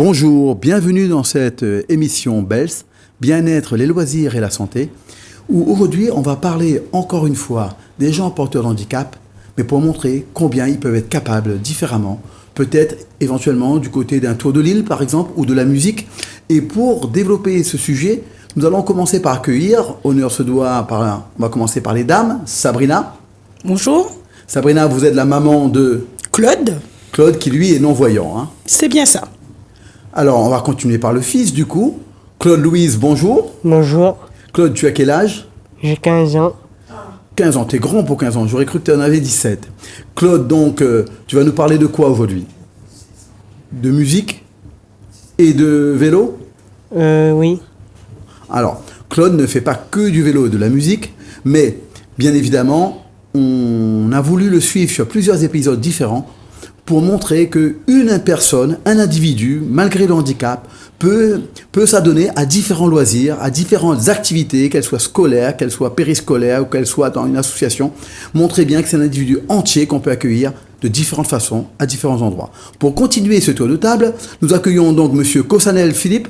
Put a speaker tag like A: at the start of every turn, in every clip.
A: Bonjour, bienvenue dans cette émission BELS, Bien-être, les loisirs et la santé, où aujourd'hui on va parler encore une fois des gens porteurs de handicap, mais pour montrer combien ils peuvent être capables différemment, peut-être éventuellement du côté d'un tour de l'île par exemple, ou de la musique. Et pour développer ce sujet, nous allons commencer par accueillir, honneur se doit, on va commencer par les dames, Sabrina.
B: Bonjour.
A: Sabrina, vous êtes la maman de
B: Claude.
A: Claude qui lui est non-voyant. Hein.
B: C'est bien ça.
A: Alors, on va continuer par le fils, du coup. Claude Louise, bonjour.
C: Bonjour,
A: Claude, tu as quel âge?
C: j'ai 15 ans.
A: 15 ans, t'es grand pour 15 ans. J'aurais cru que tu en avais 17. Claude, donc, tu vas nous parler de quoi aujourd'hui? De musique et de vélo?
C: Oui.
A: Alors, Claude ne fait pas que du vélo et de la musique, mais bien évidemment, on a voulu le suivre sur plusieurs épisodes différents pour montrer qu'une personne, un individu, malgré le handicap, peut s'adonner à différents loisirs, à différentes activités, qu'elles soient scolaires, qu'elles soient périscolaires ou qu'elles soient dans une association. Montrer bien que c'est un individu entier qu'on peut accueillir de différentes façons, à différents endroits. Pour continuer ce tour de table, nous accueillons donc Monsieur Cossanel Philippe.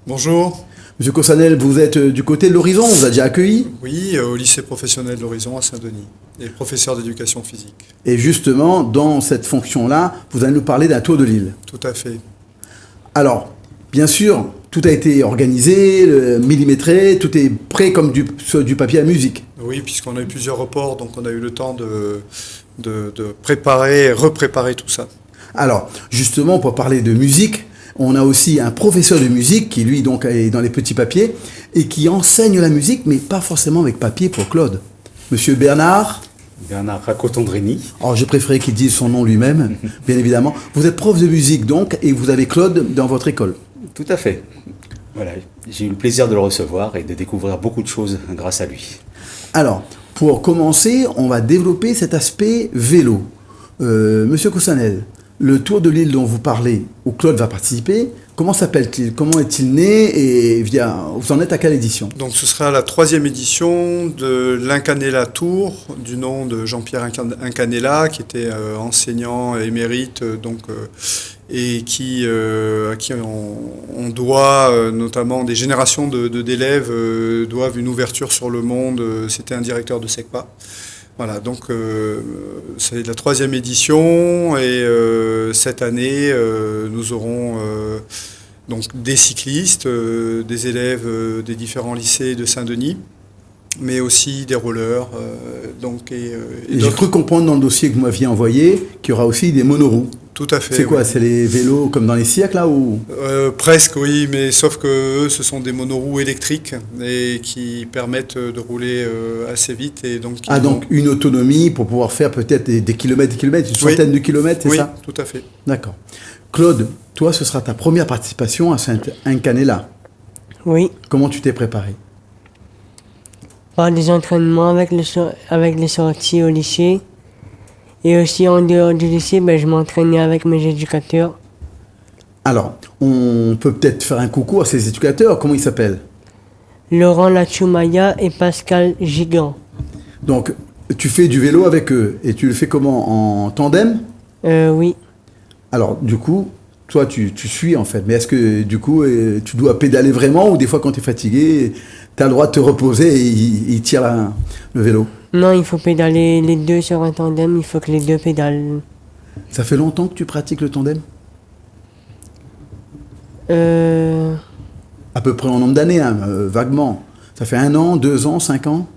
D: Bonjour.
A: Monsieur Cossanel, vous êtes du côté de l'Horizon, on vous a déjà accueilli.
D: Oui, au lycée professionnel de l'Horizon à Saint-Denis, et professeur d'éducation physique.
A: Et justement, dans cette fonction-là, vous allez nous parler d'un tour de l'île.
D: Tout à fait.
A: Alors, bien sûr, tout a été organisé, millimétré, tout est prêt comme sur du papier à musique.
D: Oui, puisqu'on a eu plusieurs reports, donc on a eu le temps de préparer, repréparer tout ça.
A: Alors, justement, pour parler de musique, on a aussi un professeur de musique qui, lui, donc, est dans les petits papiers et qui enseigne la musique, mais pas forcément avec papier pour Claude. Monsieur Bernard
E: Racotondrini.
A: Alors, j'ai préféré qu'il dise son nom lui-même, bien évidemment. Vous êtes prof de musique, donc, et vous avez Claude dans votre école.
E: Tout à fait. Voilà, j'ai eu le plaisir de le recevoir et de découvrir beaucoup de choses grâce à lui.
A: Alors, pour commencer, on va développer cet aspect vélo. Monsieur Cossanel, le tour de l'île dont vous parlez, où Claude va participer, comment s'appelle-t-il? Comment est-il né et vous en êtes à quelle édition?
D: Donc ce sera la 3e édition de l'Incanella Tour, du nom de Jean-Pierre Incanella, qui était enseignant émérite, et à qui on doit, notamment des générations d'élèves, doivent une ouverture sur le monde. C'était un directeur de SECPA. Voilà, donc c'est la 3e édition et cette année, nous aurons donc des cyclistes, des élèves des différents lycées de Saint-Denis, mais aussi des rollers.
A: Et j'ai cru comprendre dans le dossier que vous m'aviez envoyé qu'il y aura aussi des monoroues.
D: Tout à fait.
A: C'est quoi?
D: Oui.
A: C'est les vélos comme dans les siècles là ou...
D: Presque, oui, mais sauf que eux, ce sont des monoroues électriques et qui permettent de rouler assez vite. Et donc,
A: donc une autonomie pour pouvoir faire peut-être des kilomètres, une centaine de kilomètres, c'est ça?
D: Oui, tout à fait.
A: D'accord. Claude, toi, ce sera ta première participation à Saint-Incanella.
C: Oui.
A: Comment tu t'es préparé?
C: Par des entraînements avec les sorties au lycée. Et aussi en dehors du lycée, je m'entraînais avec mes éducateurs.
A: Alors, on peut peut-être faire un coucou à ces éducateurs. Comment ils s'appellent?
C: Laurent Lachoumaya et Pascal Gigant.
A: Donc, tu fais du vélo avec eux. Et tu le fais comment? En tandem?
C: Oui.
A: Alors, du coup, toi, tu suis en fait. Mais est-ce que, du coup, tu dois pédaler vraiment ou des fois, quand tu es fatigué, tu as le droit de te reposer et il tire le vélo?
C: Non, il faut pédaler les deux sur un tandem, il faut que les deux pédalent.
A: Ça fait longtemps que tu pratiques le tandem? À peu près en nombre d'années, hein, vaguement. Ça fait 1 an, 2 ans, 5 ans?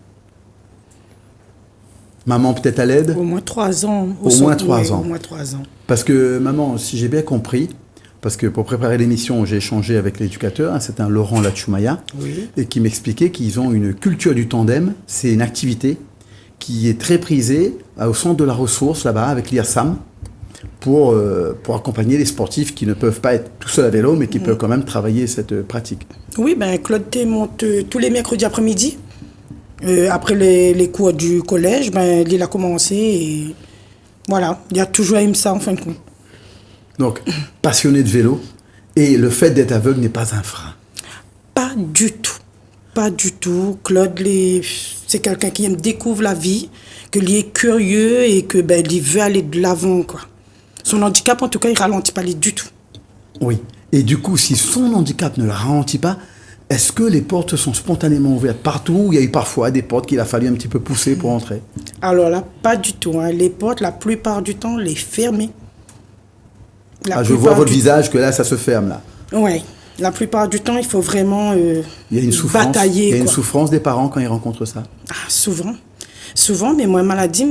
A: Maman peut-être à l'aide?
B: Au moins 3 ans.
A: Au moins 3 ans.
B: Au moins 3 ans.
A: Parce que maman, si j'ai bien compris, parce que pour préparer l'émission, j'ai échangé avec l'éducateur, hein, c'est un Laurent Lachoumaya,
B: Oui.
A: et qui m'expliquait qu'ils ont une culture du tandem. C'est une activité qui est très prisée au centre de la ressource, là-bas, avec l'IRSAM, pour accompagner les sportifs qui ne peuvent pas être tout seuls à vélo, mais qui peuvent quand même travailler cette pratique.
B: Oui, Claude T monte tous les mercredis après-midi. Après les cours du collège, il a commencé et voilà, il a toujours aimé ça en fin de compte.
A: Donc, passionné de vélo, et le fait d'être aveugle n'est pas un frein.
B: Pas du tout. Pas du tout. Claude, c'est quelqu'un qui aime découvrir la vie, qu'il est curieux et que il veut aller de l'avant, quoi. Son handicap, en tout cas, il ralentit pas du tout.
A: Oui. Et du coup, si son handicap ne le ralentit pas, est-ce que les portes sont spontanément ouvertes partout ou il y a eu parfois des portes qu'il a fallu un petit peu pousser pour entrer?
B: Alors là, pas du tout. Hein. Les portes, la plupart du temps, les fermer.
A: Je vois votre visage que là, ça se ferme là.
B: Oui. La plupart du temps, il faut vraiment
A: il y a une souffrance,
B: batailler.
A: Il y a une
B: quoi.
A: souffrance des parents quand ils rencontrent ça.
B: Souvent. Souvent, mais moi, maladie,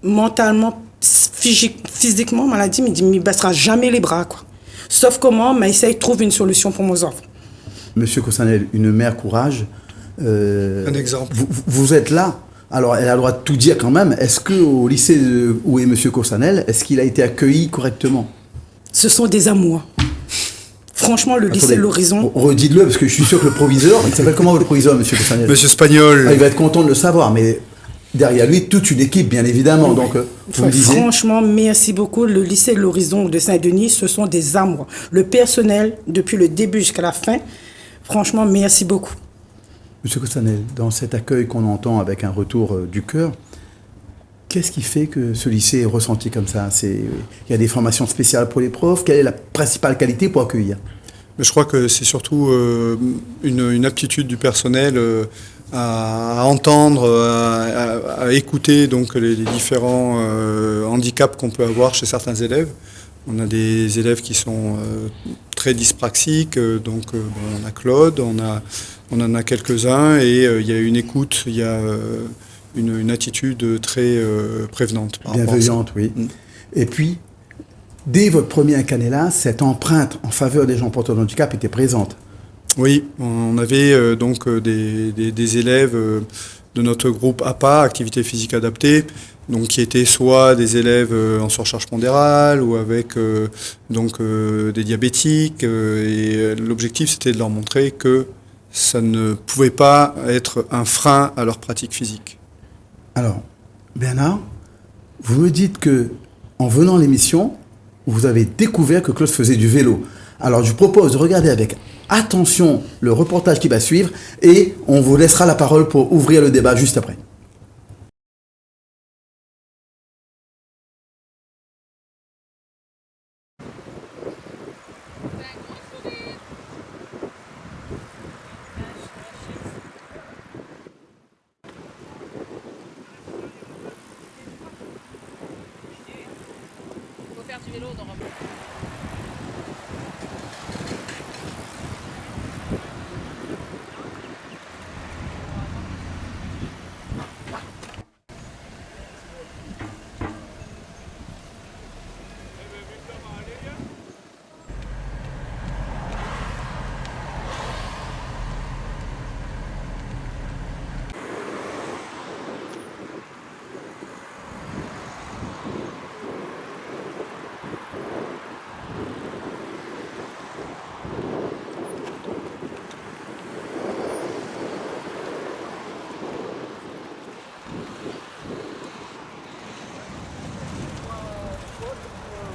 B: mentalement, physiquement, maladie, me dit, ne baissera jamais les bras. Quoi. Sauf comment, mais essaye de trouver une solution pour mes enfants.
A: Monsieur Cossanel, une mère courage.
D: Un exemple.
A: Vous êtes là. Alors, elle a le droit de tout dire quand même. Est-ce qu'au lycée où est Monsieur Cossanel, est-ce qu'il a été accueilli correctement?
B: Ce sont des amours. Franchement, le lycée de l'Horizon...
A: Redites-le, parce que je suis sûr que le proviseur... Il s'appelle comment votre proviseur, Monsieur Cossanel?
D: Monsieur Spagnol.
A: Il va être content de le savoir, mais derrière lui, toute une équipe, bien évidemment.
B: Oui.
A: Donc, vous me disiez...
B: Franchement, merci beaucoup. Le lycée de l'Horizon de Saint-Denis, ce sont des amours. Le personnel, depuis le début jusqu'à la fin, franchement, merci beaucoup.
A: Monsieur Cossanel, dans cet accueil qu'on entend avec un retour du cœur, qu'est-ce qui fait que ce lycée est ressenti comme ça? Il y a des formations spéciales pour les profs. Quelle est la principale qualité pour accueillir?
D: Je crois que c'est surtout une aptitude du personnel à entendre, à écouter donc les différents handicaps qu'on peut avoir chez certains élèves. On a des élèves qui sont très dyspraxiques, donc on a Claude, on en a quelques-uns et il y a une écoute, il y a une attitude très prévenante.
A: Bienveillante, oui. Et puis, dès votre premier Incanella, cette empreinte en faveur des gens porteurs de handicap était présente.
D: Oui, on avait donc des élèves de notre groupe APA, Activité Physique Adaptée, donc qui étaient soit des élèves en surcharge pondérale ou avec des diabétiques. Et l'objectif, c'était de leur montrer que ça ne pouvait pas être un frein à leur pratique physique.
A: Alors, Bernard, vous me dites que en venant à l'émission, vous avez découvert que Claude faisait du vélo. Alors, je vous propose de regarder avec attention le reportage qui va suivre et on vous laissera la parole pour ouvrir le débat juste après.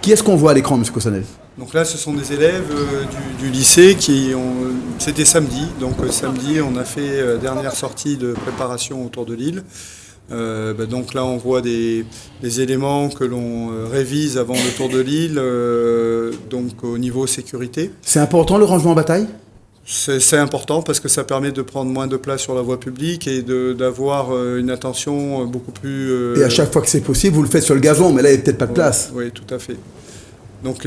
A: Qui est-ce qu'on voit à l'écran, M. Cossanel?
D: Donc là, ce sont des élèves du lycée qui ont... C'était samedi, donc samedi, on a fait dernière sortie de préparation autour de Lille. Donc là, on voit des éléments que l'on révise avant le Tour de Lille, donc au niveau sécurité.
A: C'est important le rangement en bataille?
D: C'est important parce que ça permet de prendre moins de place sur la voie publique et d'avoir une attention beaucoup plus...
A: Et à chaque fois que c'est possible, vous le faites sur le gazon, mais là, il n'y a peut-être pas de place.
D: Oui, tout à fait. Donc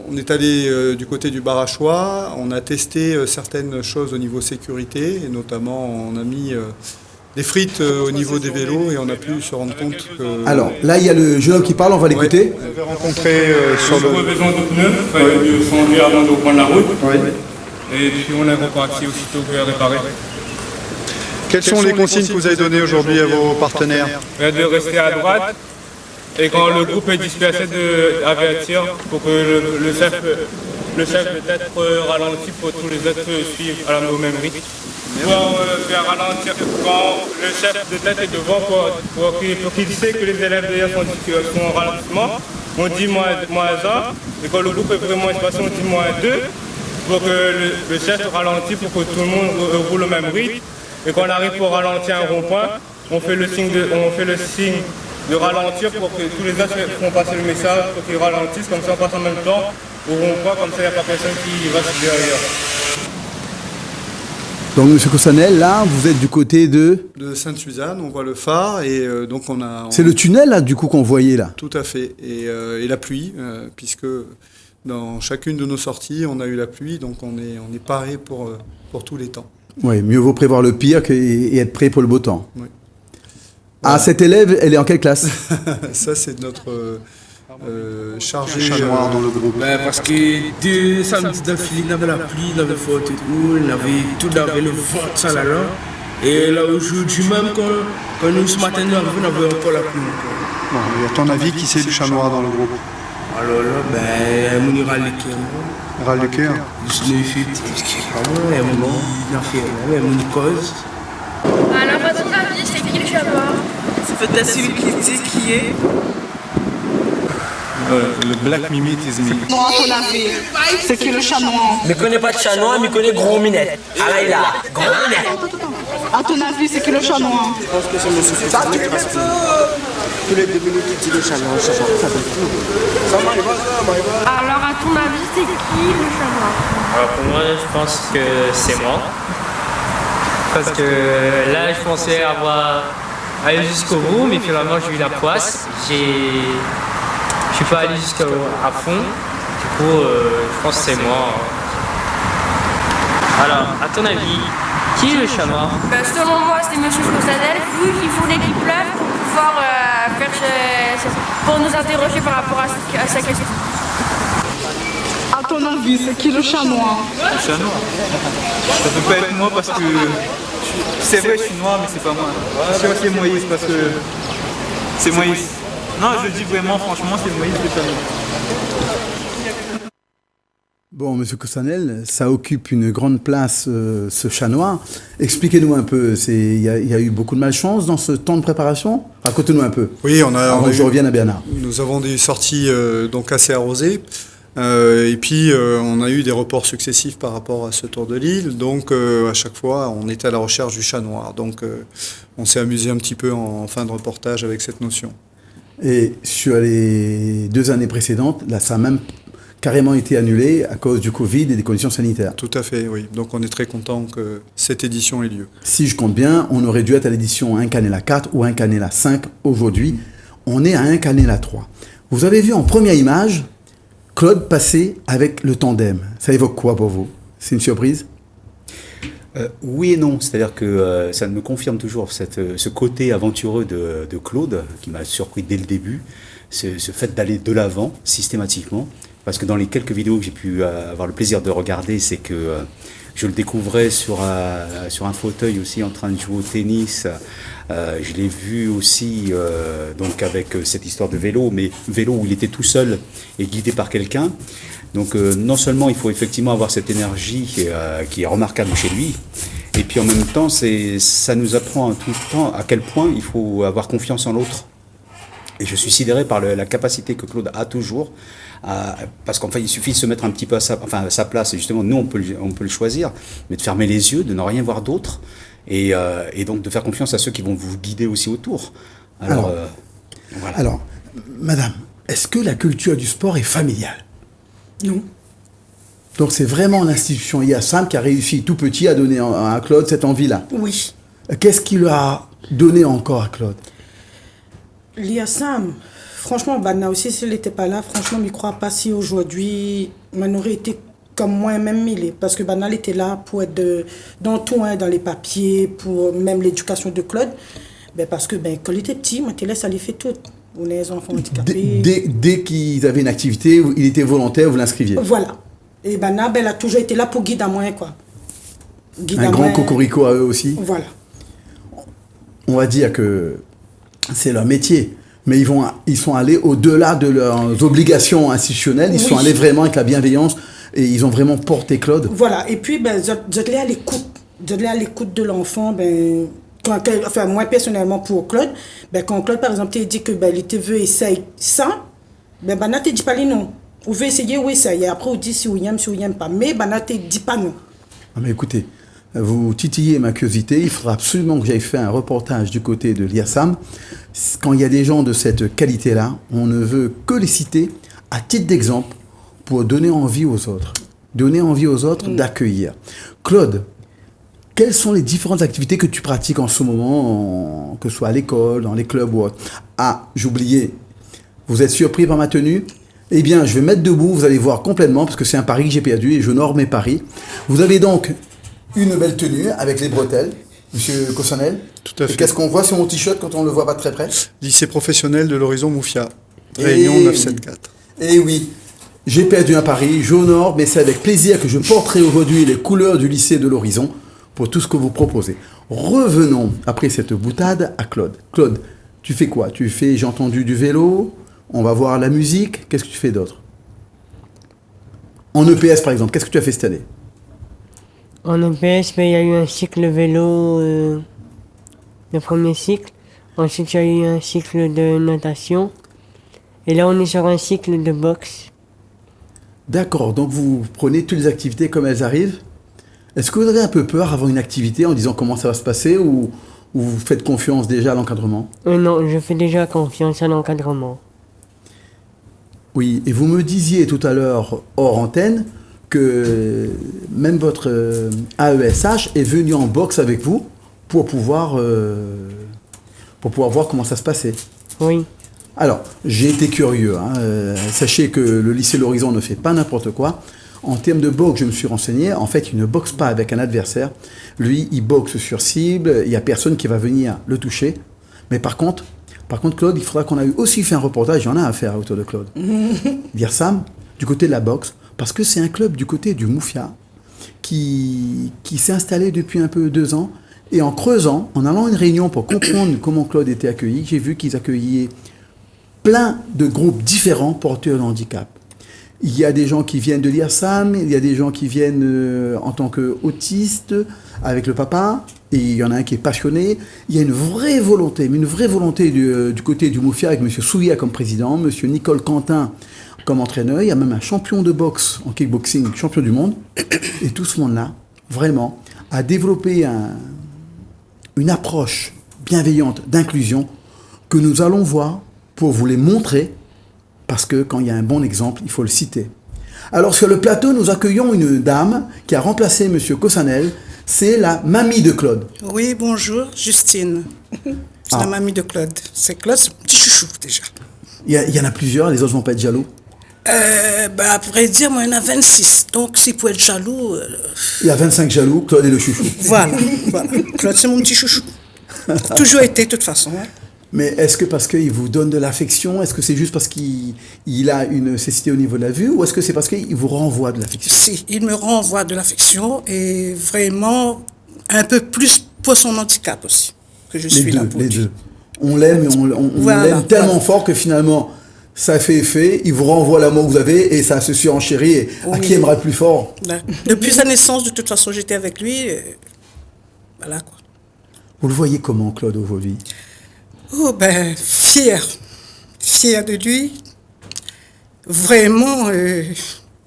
D: on est allé du côté du Barachois, on a testé certaines choses au niveau sécurité, et notamment on a mis des frites au niveau des vélos et on a pu se rendre compte que...
A: Alors, là, il y a le jeune homme qui parle, on va l'écouter.
D: On avait rencontré sur le...
F: besoin de pneus, de changer avant de reprendre la route.
D: Oui.
F: Et puis on est reparti aussitôt que réparé.
D: Quelles sont les consignes que vous avez données aujourd'hui à vos partenaires?
F: De rester à droite. Et quand le groupe est dispersé d'avertir pour que le chef peut-être ralenti pour tous les autres suivre au même rythme. Pour faire ralentir quand le chef de tête est devant pour qu'il sait que les élèves derrière sont en ralentissement, on dit moins 1. Et quand le groupe est vraiment espacé, on dit moins 2. Pour que le chef ralentit pour que tout le monde roule au même rythme. Et quand on arrive pour ralentir un rond-point, on fait le signe de ralentir pour que tous les autres font passer le message, pour qu'ils ralentissent, comme ça on passe en même temps au rond-point, comme ça, il n'y a pas personne qui va se derrière.
A: Donc, M. Cossanel, là, vous êtes du côté de...
D: De Sainte-Suzanne, on voit le phare et donc
A: C'est le tunnel, là, du coup, qu'on voyait, là.
D: Tout à fait. Et la pluie, puisque dans chacune de nos sorties, on a eu la pluie, donc on est paré pour tous les temps.
A: Oui, mieux vaut prévoir le pire et être prêt pour le beau temps.
D: Oui.
A: Ah, cette élève, elle est en quelle classe?
D: Ça, c'est notre chargé
G: Chat noir dans le groupe.
H: Ben, parce que deux samedis d'affilée, il y avait la pluie, il y avait fort et tout, il y avait tout, il y avait le vent, ça là. Et là, aujourd'hui même, quand nous, ce matin, nous arrivons, on avait encore la pluie.
G: Bon, et à ton avis, qui c'est le chat noir dans le groupe?
H: Alors là, ben, on ira les cœurs.
G: Ral le cœur.
H: Je l'ai fait, et on a fait, on cause.
I: Alors, à ton avis, c'est qui le chat noir?
H: C'est peut-être celui qui dit qui est.
J: Le Black Mimit is me.
I: Moi, à ton avis, c'est qui le chat noir?
K: Je ne connais pas de chat noir, mais je connais Gros Minette. Ah là, il a Gros Minette.
I: À ton avis, c'est qui le chat noir?
K: Je pense que c'est monsieur Foucault, parce que tous les 2 minutes, il dit le chat noir, ça
I: Alors, à ton avis, c'est qui le chat noir?
L: Alors pour moi, je pense que c'est moi. Parce que là, je pensais avoir aller jusqu'au bout, mais finalement, j'ai eu la poisse. Je suis pas allé jusqu'à fond. Du coup, je pense que c'est moi. Alors, à ton avis, qui est le chat noir?
I: Selon moi, c'est M. Cossanel, vu qu'il voulait qu'il pleuve pour pouvoir pour nous interroger par rapport à sa question. À ton avis, c'est qui le chat noir?
J: Le chat noir. Ça peut pas être moi parce que c'est vrai, je suis noir, mais c'est pas moi. C'est Moïse parce que c'est Moïse. Non, je le dis vraiment, franchement, c'est Moïse le chat noir.
A: Bon, Monsieur Cossanel, ça occupe une grande place, ce chat noir. Expliquez-nous un peu, il y a eu beaucoup de malchance dans ce temps de préparation? Racontez-nous un peu.
D: Oui, avant
A: que je revienne à Bernard.
D: Nous avons des sorties donc assez arrosées. Et puis, on a eu des reports successifs par rapport à ce Tour de l'île. Donc, à chaque fois, on était à la recherche du chat noir. Donc, on s'est amusé un petit peu en fin de reportage avec cette notion.
A: Et sur les 2 années précédentes, là, ça a même carrément été annulé à cause du Covid et des conditions sanitaires.
D: Tout à fait, oui. Donc, on est très content que cette édition ait lieu.
A: Si je compte bien, on aurait dû être à l'édition 1 Canela 4 ou 1 Canela 5 aujourd'hui. On est à 1 Canela 3. Vous avez vu en première image Claude passer avec le tandem. Ça évoque quoi pour vous? C'est une surprise?
E: Oui et non, c'est-à-dire que ça me confirme toujours ce côté aventureux de Claude, qui m'a surpris dès le début, ce fait d'aller de l'avant systématiquement, parce que dans les quelques vidéos que j'ai pu avoir le plaisir de regarder, c'est que je le découvrais sur un fauteuil aussi en train de jouer au tennis. Je l'ai vu aussi donc avec cette histoire de vélo, mais vélo où il était tout seul et guidé par quelqu'un. Donc non seulement il faut effectivement avoir cette énergie qui est remarquable chez lui, et puis en même temps ça nous apprend tout le temps à quel point il faut avoir confiance en l'autre. Et je suis sidéré par la capacité que Claude a toujours, parce qu'enfin il suffit de se mettre un petit peu à sa place, et justement nous on peut le choisir, mais de fermer les yeux, de ne rien voir d'autre, et donc de faire confiance à ceux qui vont vous guider aussi autour. Voilà.
A: Alors, madame, est-ce que la culture du sport est familiale?
B: Non.
A: Donc c'est vraiment l'institution IASAM qui a réussi tout petit à donner à Claude cette envie-là.
B: Oui.
A: Qu'est-ce qui lui a donné encore à Claude?
B: L'IASAM, franchement, Bana aussi, s'il n'était pas là, franchement, je ne crois pas si aujourd'hui, on aurait été comme moi-même mêlé. Parce que Bana était là pour être dans tout, hein, dans les papiers, pour même l'éducation de Claude. Ben, parce que quand il était petit, moi, ça les fait tout. On est les enfants handicapés.
A: Dès qu'ils avaient une activité, il était volontaire, vous l'inscriviez.
B: Voilà. Et Bana, elle a toujours été là pour guider à moi, quoi.
A: Un grand cocorico à eux aussi.
B: Voilà.
A: On va dire que c'est leur métier, mais ils sont allés au-delà de leurs obligations institutionnelles, ils sont allés vraiment avec la bienveillance et ils ont vraiment porté Claude.
B: Voilà, et puis je l'ai à l'écoute de l'enfant, moi personnellement pour Claude, quand Claude par exemple t'a dit que il te veut essayer ça, Bana te dit pas les non. Vous veut essayer, oui, ça. Et après, on dit si vous aime pas. Mais Bana te dit pas non.
A: Ah, mais écoutez, vous titillez ma curiosité. Il faudra absolument que j'aille faire un reportage du côté de l'IASAM. Quand il y a des gens de cette qualité-là, on ne veut que les citer à titre d'exemple pour donner envie aux autres. Donner envie aux autres d'accueillir. Claude, quelles sont les différentes activités que tu pratiques en ce moment, que ce soit à l'école, dans les clubs ou autre? Ah, j'oubliais. Vous êtes surpris par ma tenue? Eh bien, je vais mettre debout, vous allez voir complètement, parce que c'est un pari que j'ai perdu et j'honore mes paris. Vous avez donc une belle tenue avec les bretelles, Monsieur Cossonel.
D: Tout à fait.
A: Et qu'est-ce qu'on voit sur mon t-shirt quand on ne le voit pas de très près?
D: Lycée professionnel de l'Horizon Moufia, Réunion 974.
A: Eh oui, j'ai perdu un pari, j'honore, mais c'est avec plaisir que je porterai aujourd'hui les couleurs du lycée de l'Horizon pour tout ce que vous proposez. Revenons, après cette boutade, à Claude. Claude, tu fais quoi? Tu fais, j'ai entendu, du vélo, on va voir la musique, qu'est-ce que tu fais d'autre? En EPS par exemple, qu'est-ce que tu as fait cette année?
C: En EPS, il y a eu un cycle vélo, le premier cycle. Ensuite, il y a eu un cycle de natation. Et là, on est sur un cycle de boxe.
A: D'accord, donc vous prenez toutes les activités comme elles arrivent. Est-ce que vous avez un peu peur avant une activité en disant comment ça va se passer ou vous faites confiance déjà à l'encadrement?
C: Non, je fais déjà confiance à l'encadrement.
A: Oui, et vous me disiez tout à l'heure, hors antenne, que même votre AESH est venu en boxe avec vous pour pouvoir voir comment ça se passait.
C: Oui.
A: Alors, j'ai été curieux. Sachez que le lycée L'Horizon ne fait pas n'importe quoi. En termes de boxe, je me suis renseigné. En fait, il ne boxe pas avec un adversaire. Lui, il boxe sur cible. Il n'y a personne qui va venir le toucher. Mais par contre, Claude, il faudra qu'on a aussi fait un reportage. Il y en a à faire autour de Claude. Dire Sam, du côté de la boxe, parce que c'est un club du côté du Moufia qui s'est installé depuis un peu 2 ans. Et en creusant, en allant à une réunion pour comprendre comment Claude était accueilli, j'ai vu qu'ils accueillaient plein de groupes différents porteurs de handicap. Il y a des gens qui viennent de l'IRSAM, il y a des gens qui viennent en tant qu'autistes avec le papa, et il y en a un qui est passionné. Il y a une vraie volonté du côté du Moufia avec M. Souya comme président, M. Nicole Quentin comme entraîneur. Il y a même un champion de boxe en kickboxing, champion du monde. Et tout ce monde-là, vraiment, a développé une approche bienveillante d'inclusion que nous allons voir pour vous les montrer, parce que quand il y a un bon exemple, il faut le citer. Alors sur le plateau, nous accueillons une dame qui a remplacé M. Cossonel, c'est la mamie de Claude.
M: Oui, bonjour, Justine. C'est la mamie de Claude. C'est Claude, c'est mon petit chouchou déjà.
A: Il y en a plusieurs, les autres vont pas être jaloux.
M: À vrai dire, moi, il y en a 26. Donc, s'il faut être jaloux...
A: Il y a 25 jaloux, Claude est le chouchou.
M: Voilà. Claude, c'est mon petit chouchou. Toujours été, de toute façon. Hein.
A: Mais est-ce que parce qu'il vous donne de l'affection, est-ce que c'est juste parce qu'il a une cécité au niveau de la vue, ou est-ce que c'est parce qu'il vous renvoie de l'affection?
M: Si, il me renvoie de l'affection et vraiment un peu plus pour son handicap aussi, que je suis là pour
A: les
M: lui.
A: deux. On l'aime, on l'aime tellement fort que finalement, ça fait effet, il vous renvoie l'amour que vous avez et ça se surenchérit. Et à qui aimera le plus fort?
M: Depuis sa naissance, de toute façon, j'étais avec lui. Voilà quoi.
A: Vous le voyez comment, Claude, aujourd'hui?
M: Oh ben, fier de lui. Vraiment,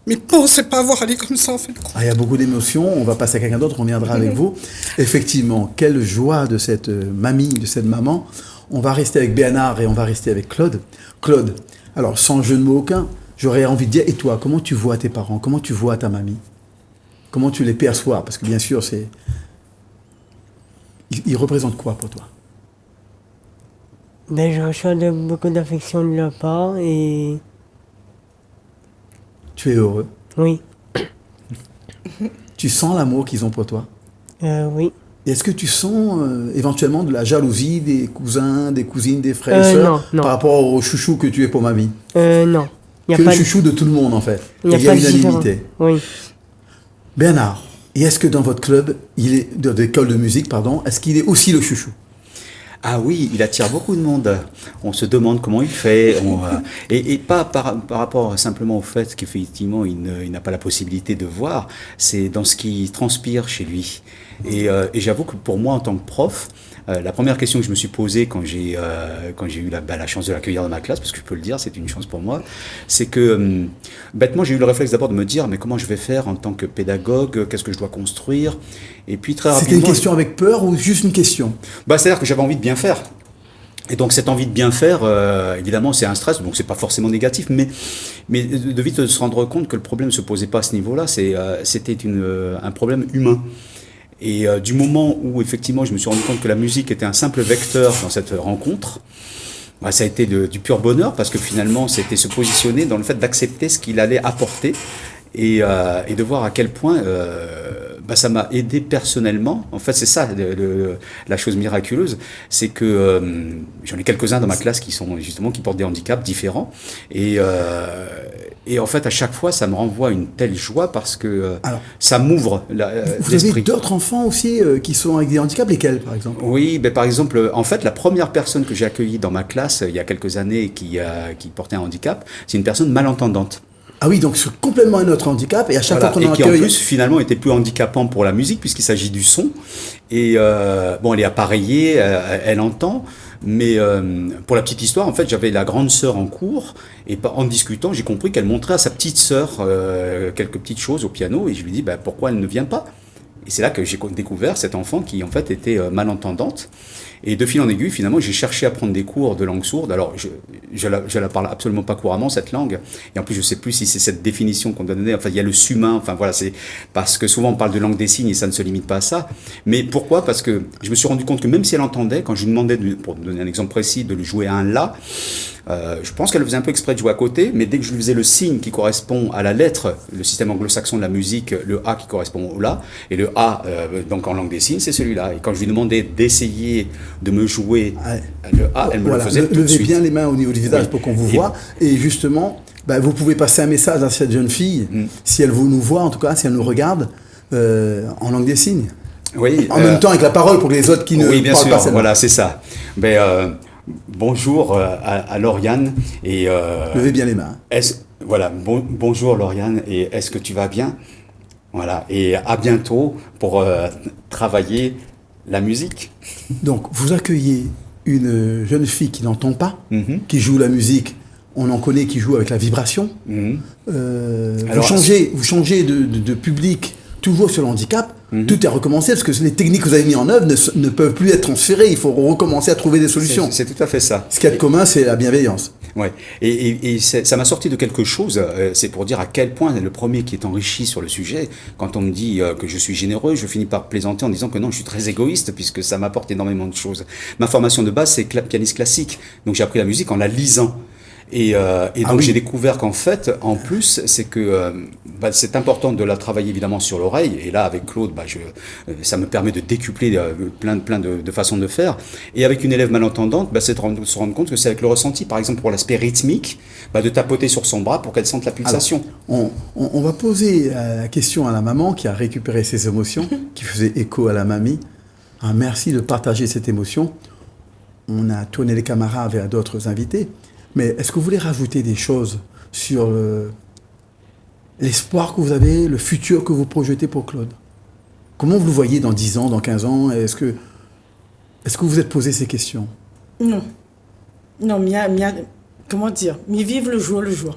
M: mais pensez pas avoir allé comme ça en fait.
A: Il y a beaucoup d'émotions, on va passer à quelqu'un d'autre, on viendra avec vous. Effectivement, quelle joie de cette mamie, de cette maman. On va rester avec Bernard et on va rester avec Claude. Claude, alors sans jeu de mots aucun, j'aurais envie de dire, et toi, comment tu vois tes parents? Comment tu vois ta mamie? Comment tu les perçois? Parce que bien sûr, ils représentent quoi pour toi?
C: Ben, je reçois beaucoup d'affection de leur part et...
A: Tu es heureux?
C: Oui.
A: Tu sens l'amour qu'ils ont pour toi?
C: Oui.
A: Et est-ce que tu sens éventuellement de la jalousie des cousins, des cousines, des frères et sœurs
C: non.
A: par rapport au chouchou que tu es pour mamie?
C: Non.
A: Tu es le chouchou de tout le monde en fait. Il y a unanimité.
C: Oui.
A: Bernard, et est-ce que dans votre club, d'école de musique, pardon, est-ce qu'il est aussi le chouchou?
E: Ah oui, il attire beaucoup de monde. On se demande comment il fait. Et pas par rapport simplement au fait qu'effectivement, il n'a pas la possibilité de voir. C'est dans ce qui transpire chez lui. Et j'avoue que pour moi, en tant que prof, la première question que je me suis posée quand j'ai eu la chance de l'accueillir dans ma classe, parce que je peux le dire, c'est une chance pour moi, c'est que bêtement, j'ai eu le réflexe d'abord de me dire, mais comment je vais faire en tant que pédagogue? Qu'est-ce que je dois construire? Et puis très rapidement...
A: C'était une question avec peur ou juste une question?
E: C'est-à-dire que j'avais envie de bien faire. Et donc cette envie de bien faire, évidemment, c'est un stress, donc c'est pas forcément négatif, mais de vite se rendre compte que le problème se posait pas à ce niveau-là, c'était un problème humain. Et du moment où effectivement je me suis rendu compte que la musique était un simple vecteur dans cette rencontre, bah, ça a été du pur bonheur, parce que finalement c'était se positionner dans le fait d'accepter ce qu'il allait apporter et de voir à quel point bah, ça m'a aidé personnellement. En fait, c'est ça la chose miraculeuse, c'est que j'en ai quelques-uns dans ma classe qui portent des handicaps différents, et en fait à chaque fois ça me renvoie une telle joie, parce que ça m'ouvre
A: Vous
E: l'esprit.
A: avez d'autres enfants aussi qui sont avec des handicaps, lesquels par exemple?
E: Oui, ben par exemple, en fait, la première personne que j'ai accueillie dans ma classe il y a quelques années qui portait un handicap, c'est une personne malentendante.
A: Ah oui, donc c'est complètement un autre handicap, et à chaque
E: Voilà,
A: fois qu'on en
E: et qui en
A: accueille...
E: plus finalement était plus handicapant pour la musique, puisqu'il s'agit du son. Et bon, elle est appareillée, elle entend, mais pour la petite histoire, en fait, j'avais la grande sœur en cours, et en discutant, j'ai compris qu'elle montrait à sa petite sœur quelques petites choses au piano, et je lui dis bah, pourquoi elle ne vient pas. Et c'est là que j'ai découvert cette enfant qui en fait était malentendante. Et de fil en aiguille, finalement, j'ai cherché à prendre des cours de langue sourde. Alors, je la parle absolument pas couramment, cette langue. Et en plus, je sais plus si c'est cette définition qu'on doit donner. Enfin, il y a le sumain. Enfin, voilà, c'est parce que souvent on parle de langue des signes et ça ne se limite pas à ça. Mais pourquoi? Parce que je me suis rendu compte que même si elle entendait, quand je lui demandais, pour donner un exemple précis, de lui jouer un la, je pense qu'elle faisait un peu exprès de jouer à côté, mais dès que je lui faisais le signe qui correspond à la lettre, le système anglo-saxon de la musique, le A qui correspond au La, et le A, donc en langue des signes, c'est celui-là. Et quand je lui demandais d'essayer de me jouer le A, elle me le faisait tout de
A: Levez
E: suite.
A: bien les mains au niveau du visage pour qu'on vous voit. Et justement, bah, vous pouvez passer un message à cette jeune fille, si elle vous nous voit, en tout cas, si elle nous regarde, en langue des signes.
E: Oui,
A: en même temps avec la parole pour les autres qui ne
E: oui, bien
A: parlent
E: sûr,
A: pas cette langue.
E: voilà, c'est ça. Bonjour à Lauriane. Et,
A: levez bien les mains.
E: Voilà, bonjour Lauriane, et est-ce que tu vas bien? Voilà, et à bientôt pour travailler la musique.
A: Donc, vous accueillez une jeune fille qui n'entend pas, qui joue la musique. On en connaît qui joue avec la vibration.
E: Alors,
A: vous changez de public toujours sur le handicap. Tout est recommencé parce que les techniques que vous avez mises en œuvre ne peuvent plus être transférées. Il faut recommencer à trouver des solutions.
E: C'est tout à fait ça.
A: Ce qu'il y a de commun, c'est la bienveillance.
E: Ouais. Et ça m'a sorti de quelque chose. C'est pour dire à quel point le premier qui est enrichi sur le sujet. Quand on me dit que je suis généreux, je finis par plaisanter en disant que non, je suis très égoïste puisque ça m'apporte énormément de choses. Ma formation de base, c'est pianiste classique. Donc j'ai appris la musique en la lisant. Et donc j'ai découvert qu'en fait, en plus, c'est que c'est important de la travailler évidemment sur l'oreille. Et là, avec Claude, ça me permet de décupler plein de façons de faire. Et avec une élève malentendante, c'est de se rendre compte que c'est avec le ressenti, par exemple pour l'aspect rythmique, de tapoter sur son bras pour qu'elle sente la pulsation.
A: Alors, on va poser la question à la maman qui a récupéré ses émotions, qui faisait écho à la mamie. Merci de partager cette émotion. On a tourné les caméras vers d'autres invités. Mais est-ce que vous voulez rajouter des choses sur l'espoir que vous avez, le futur que vous projetez pour Claude? Comment vous le voyez dans 10 ans, dans 15 ans? Est-ce que vous êtes posé ces questions?
B: Non. Non, comment dire? Mais vivre le jour le jour.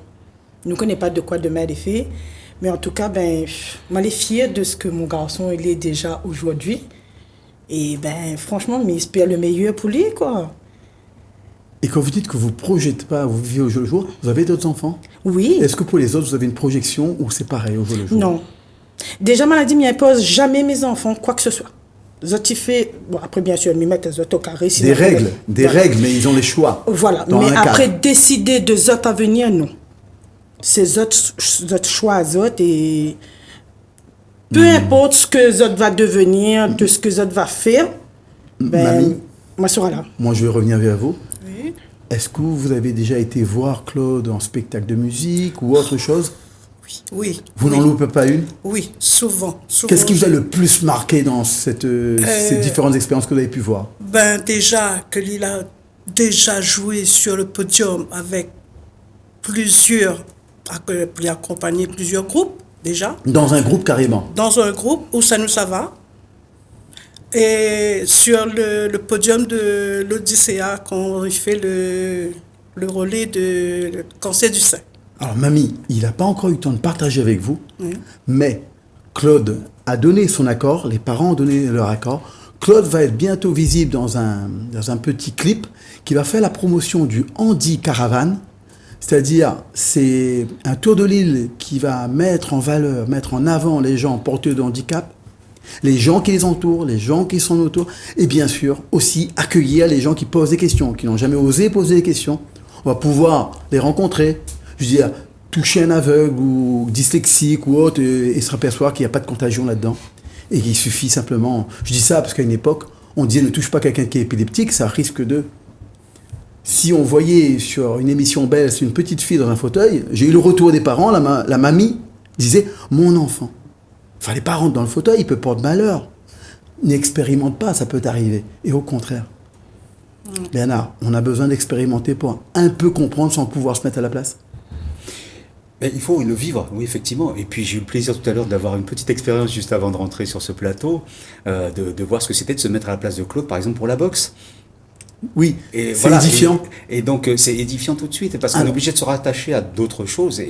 B: Nous ne connaissons pas de quoi demain est fait. Mais en tout cas, moi, je suis fière de ce que mon garçon il est déjà aujourd'hui. Et franchement, mais j'espère le meilleur pour lui, quoi.
A: Et quand vous dites que vous ne projetez pas, vous vivez au jour le jour, vous avez d'autres enfants?
B: Oui.
A: Est-ce que pour les autres, vous avez une projection ou c'est pareil au jour le jour?
B: Non. Déjà, maladie ne m'impose jamais mes enfants, quoi que ce soit. Après, bien sûr, ils mettent les autres au carré.
A: Des règles, mais ils ont les choix.
B: Voilà. Mais après, décider de autres à venir, non. C'est autres choix, autres, et peu importe ce que les autres va devenir, de ce que les autres va faire,
A: Mamie,
B: moi, je serai là.
A: Moi, je vais revenir vers vous.
B: Oui.
A: Est-ce que vous avez déjà été voir Claude en spectacle de musique ou autre chose?
M: Oui.
A: Vous n'en loupez pas une?
M: Oui, souvent.
A: Qu'est-ce qui vous a le plus marqué dans ces différentes expériences que vous avez pu voir?
M: Déjà, qu'il a déjà joué sur le podium avec plusieurs, il a accompagné plusieurs groupes, déjà.
A: Dans un groupe carrément? Dans
M: un groupe où ça va. Et sur le podium de l'Odyssea, quand il fait le relais de cancer du sein.
A: Alors, mamie, il n'a pas encore eu le temps de partager avec vous, mais Claude a donné son accord, les parents ont donné leur accord, Claude va être bientôt visible dans un petit clip qui va faire la promotion du Handi Caravane. C'est-à-dire, c'est un tour de l'île qui va mettre en valeur, mettre en avant les gens porteurs de handicap, les gens qui les entourent, les gens qui sont autour, et bien sûr aussi accueillir les gens qui posent des questions, qui n'ont jamais osé poser des questions. On va pouvoir les rencontrer, je veux dire, toucher un aveugle ou dyslexique ou autre et se apercevoir qu'il n'y a pas de contagion là-dedans. Et qu'il suffit simplement, je dis ça parce qu'à une époque, on disait ne touche pas quelqu'un qui est épileptique, ça risque de... Si on voyait sur une émission belge une petite fille dans un fauteuil, j'ai eu le retour des parents, la mamie disait « Mon enfant, fallait pas rentrer dans le fauteuil, il peut porter malheur. N'expérimente pas, ça peut t'arriver. » Et au contraire, Bernard, on a besoin d'expérimenter pour un peu comprendre sans pouvoir se mettre à la place.
E: Mais il faut le vivre, oui, effectivement. Et puis j'ai eu le plaisir tout à l'heure d'avoir une petite expérience juste avant de rentrer sur ce plateau, de voir ce que c'était de se mettre à la place de Claude, par exemple, pour la boxe.
A: Oui,
E: et
A: c'est édifiant.
E: Et donc c'est édifiant tout de suite, parce qu'on est obligé de se rattacher à d'autres choses.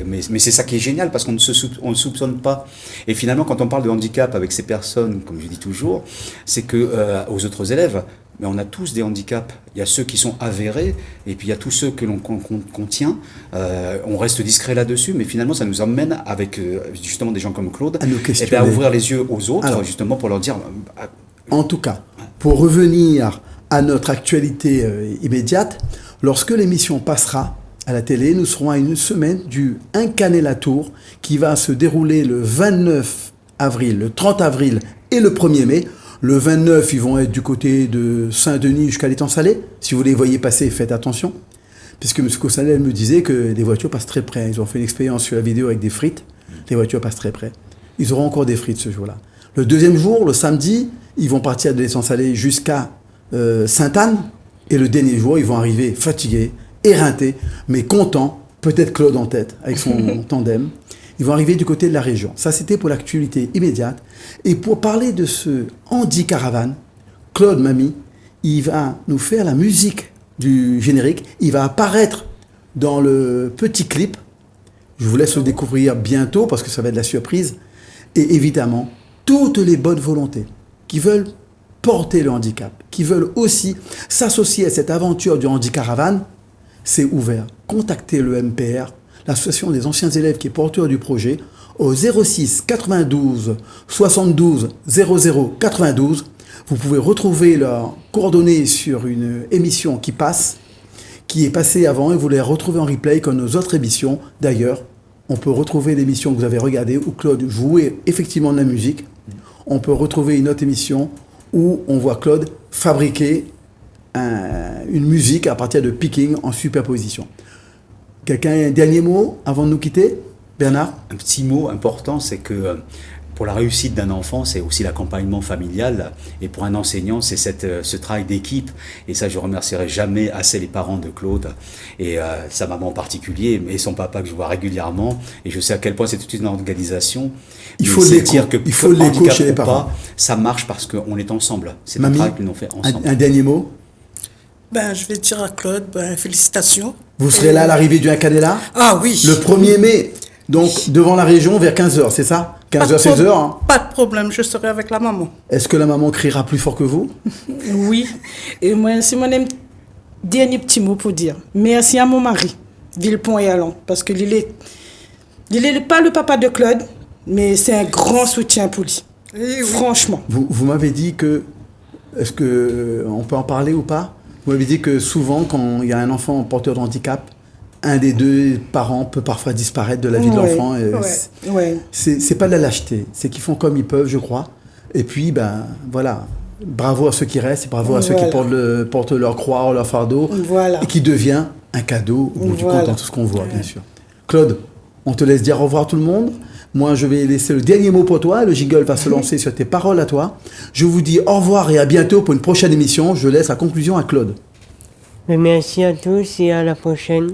E: Mais c'est ça qui est génial, parce qu'on ne soupçonne pas. Et finalement, quand on parle de handicap avec ces personnes, comme je dis toujours, c'est que aux autres élèves, mais on a tous des handicaps. Il y a ceux qui sont avérés, et puis il y a tous ceux que l'on contient. On reste discret là-dessus, mais finalement, ça nous emmène avec justement des gens comme Claude, à ouvrir les yeux aux autres, justement pour leur dire...
A: En tout cas, pour revenir à notre actualité immédiate, lorsque l'émission passera à la télé, nous serons à une semaine du Incanella Tour qui va se dérouler le 29 avril, le 30 avril et le 1er mai. Le 29, ils vont être du côté de Saint-Denis jusqu'à l'Étang-Salé. Si vous les voyez passer, faites attention. Puisque M. Cossalel me disait que les voitures passent très près. Ils ont fait une expérience sur la vidéo avec des frites. Les voitures passent très près. Ils auront encore des frites ce jour-là. Le deuxième jour, le samedi, ils vont partir de l'Étang-Salé jusqu'à Sainte-Anne. Et le dernier jour, ils vont arriver fatigués, éreintés, mais contents. Peut-être Claude en tête avec son tandem. Ils vont arriver du côté de la région. Ça, c'était pour l'actualité immédiate. Et pour parler de ce Handi Caravane, Claude Mamie, il va nous faire la musique du générique. Il va apparaître dans le petit clip. Je vous laisse le découvrir bientôt parce que ça va être la surprise. Et évidemment, toutes les bonnes volontés qui veulent porter le handicap, qui veulent aussi s'associer à cette aventure du Handi Caravane, c'est ouvert. Contactez le MPR, l'association des anciens élèves qui est porteur du projet, au 06 92 72 00 92. Vous pouvez retrouver leurs coordonnées sur une émission qui est passée avant, et vous les retrouvez en replay comme nos autres émissions. D'ailleurs, on peut retrouver l'émission que vous avez regardée où Claude jouait effectivement de la musique. On peut retrouver une autre émission où on voit Claude fabriquer une musique à partir de picking en superposition. Quelqu'un a un dernier mot avant de nous quitter ? Bernard ?
E: Un petit mot important, c'est que pour la réussite d'un enfant, c'est aussi l'accompagnement familial. Et pour un enseignant, c'est ce travail d'équipe. Et ça, je ne remercierai jamais assez les parents de Claude. Et sa maman en particulier, et son papa que je vois régulièrement. Et je sais à quel point c'est toute une organisation.
A: Il faut l'écho chez les parents.
E: Ça marche parce qu'on est ensemble. C'est un travail que l'on fait ensemble.
A: Un dernier mot ?
M: Je vais dire à Claude, félicitations.
A: Vous serez là à l'arrivée du Incanella ?
M: Ah oui.
A: Le 1er mai, donc devant la région vers 15h, c'est ça ? 15h, 16h hein.
M: Pas de problème, je serai avec la maman.
A: Est-ce que la maman criera plus fort que vous ?
B: Oui. Et moi, c'est mon dernier petit mot pour dire. Merci à mon mari, Villepont et Allon, parce que il est pas le papa de Claude, mais c'est un grand soutien pour lui. Oui. Franchement.
A: Vous m'avez dit que... Est-ce qu'on peut en parler ou pas ? Vous m'avez dit que souvent, quand il y a un enfant porteur de handicap, un des deux parents peut parfois disparaître de la vie de l'enfant. C'est pas de la lâcheté, c'est qu'ils font comme ils peuvent, je crois. Et puis, voilà, bravo à ceux qui restent, et bravo à ceux qui portent leur croix, leur fardeau, et qui devient un cadeau au bout du compte dans tout ce qu'on voit, bien sûr. Claude, on te laisse dire au revoir à tout le monde. Moi, je vais laisser le dernier mot pour toi. Le jingle va se lancer sur tes paroles à toi. Je vous dis au revoir et à bientôt pour une prochaine émission. Je laisse la conclusion à Claude.
C: Merci à tous et à la prochaine.